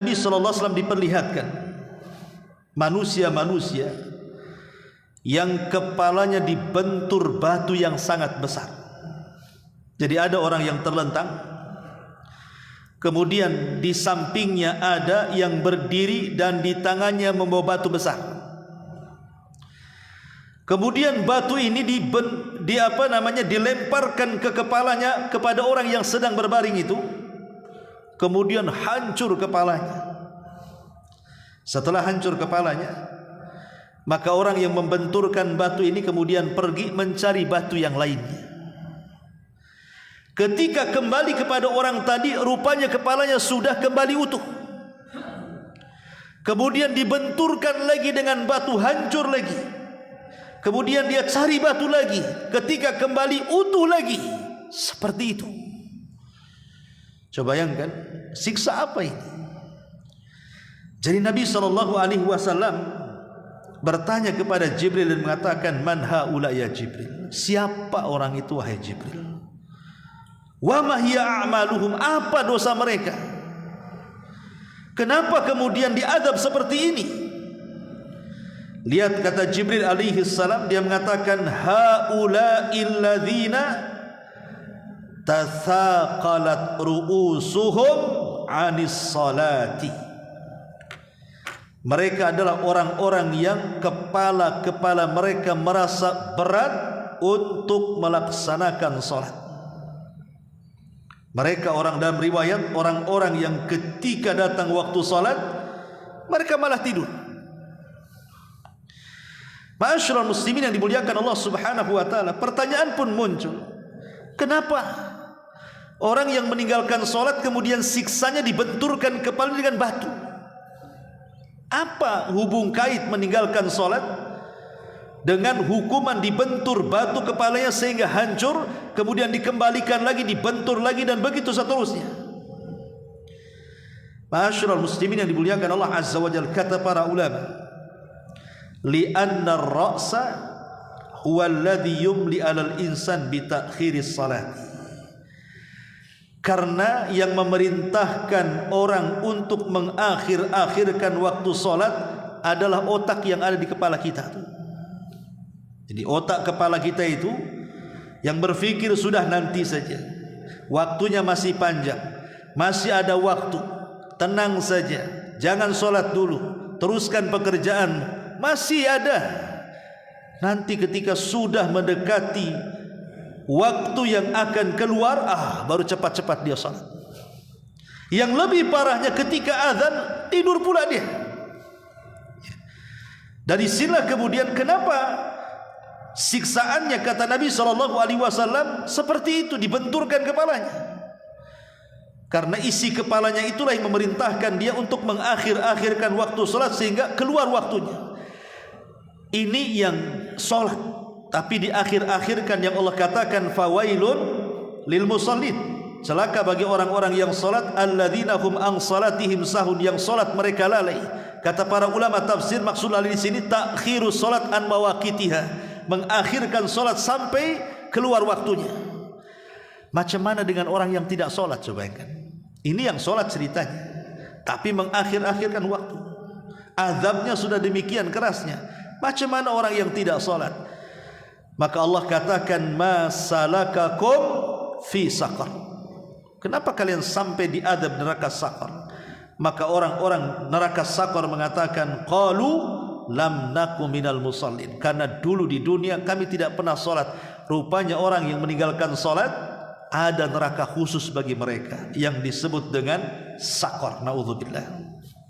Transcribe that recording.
Nabi SAW diperlihatkan manusia-manusia yang kepalanya dibentur batu yang sangat besar. Jadi ada orang yang terlentang, kemudian di sampingnya ada yang berdiri dan di tangannya membawa batu besar. Kemudian batu ini dilemparkan ke kepalanya kepada orang yang sedang berbaring itu. Kemudian hancur kepalanya. Setelah hancur kepalanya, maka orang yang membenturkan batu ini kemudian pergi mencari batu yang lainnya. Ketika kembali kepada orang tadi, rupanya kepalanya sudah kembali utuh. Kemudian dibenturkan lagi dengan batu, hancur lagi. Kemudian dia cari batu lagi, ketika kembali utuh lagi. Seperti itu. Coba bayangkan, siksa apa ini? Jadi Nabi SAW bertanya kepada Jibril dan mengatakan, Man haula ya Jibril? Siapa orang itu wahai Jibril? Wa ma hiya a'maluhum? Apa dosa mereka? Kenapa kemudian diadab seperti ini? Lihat kata Jibril alaihi salam, dia mengatakan, haula'il ladzina tathaqalat ru'usuhum 'anis salati. Mereka adalah orang-orang yang kepala-kepala mereka merasa berat untuk melaksanakan salat. Mereka orang dalam riwayat, orang-orang yang ketika datang waktu salat mereka malah tidur. Ma'asyiral muslimin yang dimuliakan Allah Subhanahu wa taala, pertanyaan pun muncul. Kenapa orang yang meninggalkan sholat kemudian siksanya dibenturkan kepala dengan batu? Apa hubung kait meninggalkan sholat dengan hukuman dibentur batu kepalanya sehingga hancur, kemudian dikembalikan lagi, dibentur lagi, dan begitu seterusnya? Ma'asyiral muslimin yang dimuliakan Allah Azza wa Jalla, kata para ulama, li'anna ar-ra'sa huwa alladhi yumli 'alal insan bi ta'khiris salat. Karena yang memerintahkan orang untuk mengakhir-akhirkan waktu salat adalah otak yang ada di kepala kita. Jadi otak kepala kita itu yang berpikir sudah nanti saja, waktunya masih panjang, masih ada waktu, tenang saja, jangan salat dulu, teruskan pekerjaan, masih ada. Nanti ketika sudah mendekati waktu yang akan keluar, baru cepat-cepat dia salat. Yang lebih parahnya ketika azan, tidur pula dia. Dari sinilah kemudian kenapa siksaannya, kata Nabi SAW, seperti itu, dibenturkan kepalanya. Karena isi kepalanya itulah yang memerintahkan dia untuk mengakhir-akhirkan waktu salat sehingga keluar waktunya. Ini yang sholat, tapi di akhir-akhirkan yang Allah katakan fawailun lil musallin, celaka bagi orang-orang yang sholat, alladzina hum an salatihim sahun, yang sholat mereka lalai. Kata para ulama tafsir, maksud lalai di sini takhirus sholat an mawaqitiha, mengakhirkan sholat sampai keluar waktunya. Macam mana dengan orang yang tidak sholat? Coba bayangkan, ini yang sholat ceritanya, tapi mengakhir-akhirkan waktu. Azabnya sudah demikian kerasnya. Macam mana orang yang tidak salat? Maka Allah katakan, ma salakakum fi saqar. Kenapa kalian sampai diadab neraka saqar? Maka orang-orang neraka saqar mengatakan, qalu lam naku minal musallin. Karena dulu di dunia kami tidak pernah salat. Rupanya orang yang meninggalkan salat ada neraka khusus bagi mereka yang disebut dengan saqar. Naudzubillah.